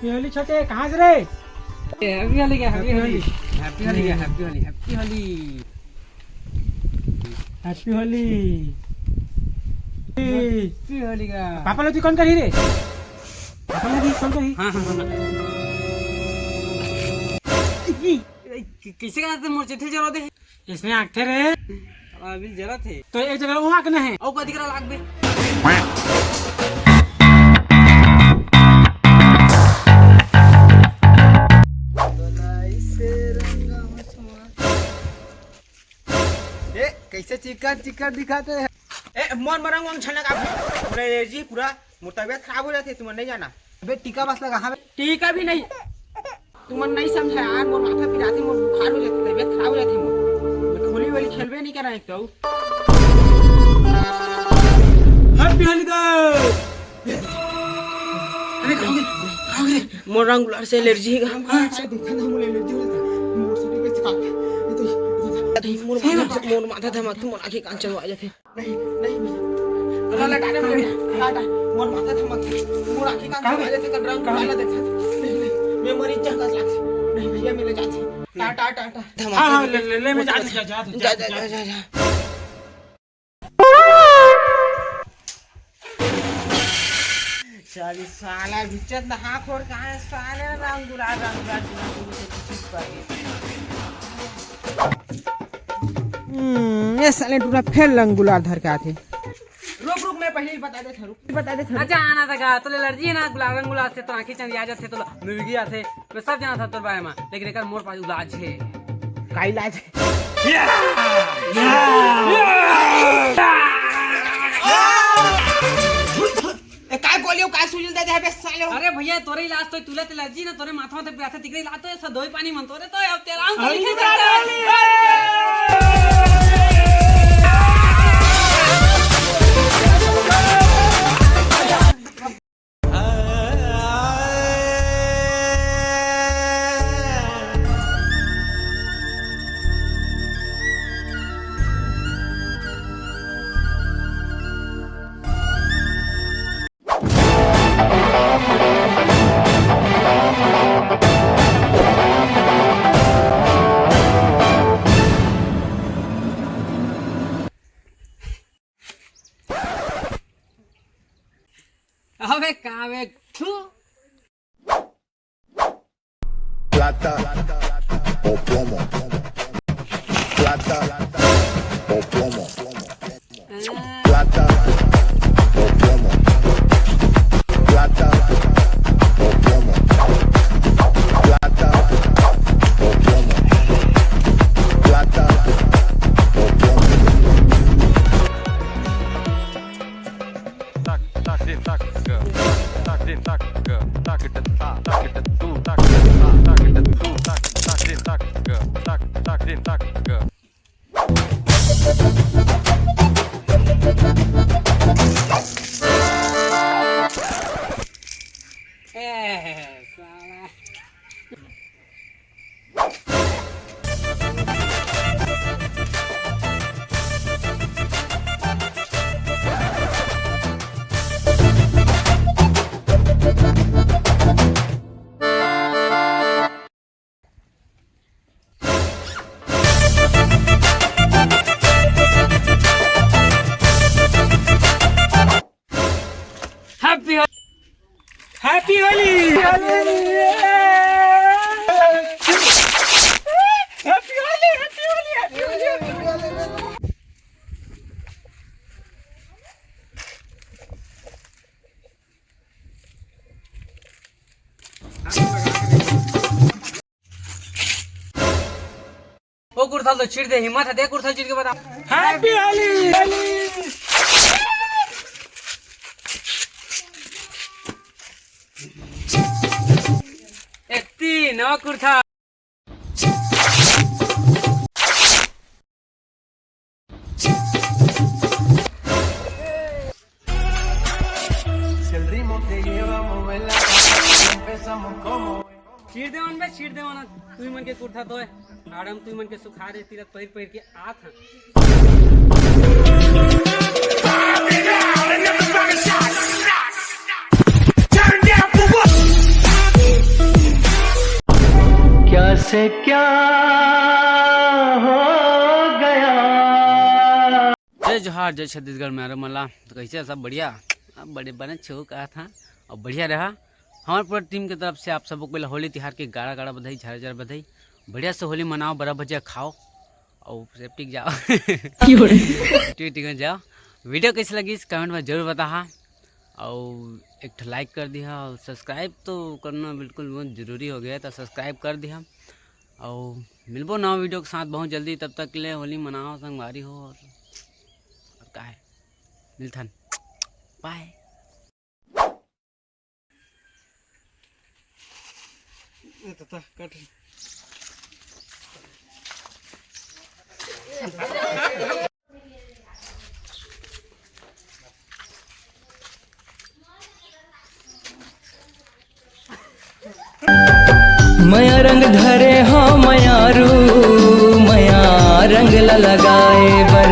Happy Holi छोटे, कहाँ से रे? हैप्पी होली क्या, हैप्पी होली, हैप्पी होली क्या, happy Holi, happy Holi, happy Holi, happy Holi का। पापा लोग कौन करी रे? पापा लोग कौन करी? हाँ हाँ हाँ। किसे का मोर चिट्ठी जरा दे। इसमें आग थे रे। अभी जरा थे। तो एक जगह वहाँ कने है। और कदी करा लाग बे। कैसे चिकन चिकन दिखाते हैं? ए मन मरंग वंग छलक आप पूरा एनर्जी पूरा मोर तबियत खराब हो जाती है, तुम नहीं जाना। अबे टीका बस लगा। हाँ टीका भी नहीं, तुम नहीं समझा यार, मोर माथा पिराती, मोर बुखार हो जाती, तबियत खराब हो जाती मोर। होली वाली खेलबे नहीं कर रहा एक तो। हैप्पी होली का। अरे खाओगे मोर रंग गुलाल से एलर्जी है। हां से देखा ना मोर एलर्जी हो जाता, मोर शरीर पे चिपक मोर माथा धमक तुम आंखें कान चलवा जाते। नहीं नहीं गला लटाने में लाटा मोर माथा धमक मोर आंखें कान चलवा जाते। कर रंग गुलाल देखा नहीं मैं मरी जगह लाग नहीं भैया मिले जाते। टाटा टाटा हां ले मैं जा जा। साली साला बिचत ना हां खोर कहां है साले रंग गुलाल ये साले पूरा फेल रंग गुलाल धर के आते। रुक मैं पहले ही बता दे था। अच्छा आना था का तो एलर्जी है ना गुलाब रंग गुलाब से तो आंखें चंद आ जाते तो मुर्गी आते मैं सब जाना था तोर बारे में, लेकिन एकर मोर पास इलाज है। का इलाज है? काय बोलियो काय सुजल दे है साले। अरे भैया तोरे इलाज तो तुले एलर्जी ना तोरे माथा में पे तिकरे इलाज तो ऐसा दो पानी मन तोरे तो अब तेरा आंख लिखे अबे कावे थू plata o plomo, plata o plomo, plata o plomo, plata o plomo, plata o plomo, plata o plomo. Tak tak din tak go, tak din tak go, tak it ta, tak it tu, tak it ta, tak it tu, tak din tak go, tak din tak go. साला happy Holi. ओ कुर्ता तो छिड़ दे, हिम्मत है दे कुर्ता छिड़ के बता। Happy Holi. एत्ती नवा कुर्ता चीर दे मन तू मन के कुर्ता तो है आराम तू मन के सुखा रे तीरथ पहिर के आ था। मुझसे क्या हो गया। जय जोहार, जय छत्तीसगढ़ में मला। तो कैसे सब बढ़िया? अब बड़े बने छो कहा था और बढ़िया रहा। हमारे पूरा टीम की तरफ से आप सबको पहले होली तिहार की गाड़ा गाड़ा बधाई, झारा झारा बधाई। बढ़िया से होली मनाओ, बड़ा भजिया खाओ और सेफ्टी जाओ ठीक जाओ। वीडियो कैसी लगी इस कमेंट में जरूर बता और एक लाइक कर दिया और सब्सक्राइब तो करना बिल्कुल बहुत ज़रूरी हो गया है, तो सब्सक्राइब कर दिया और मिलबो नवा वीडियो के साथ बहुत जल्दी। तब तक के लिए होली मनाओ, संगवारी हो और का है मिलथन बाय। मया रंग धरे हो मयारू, मया रंग लगाए बर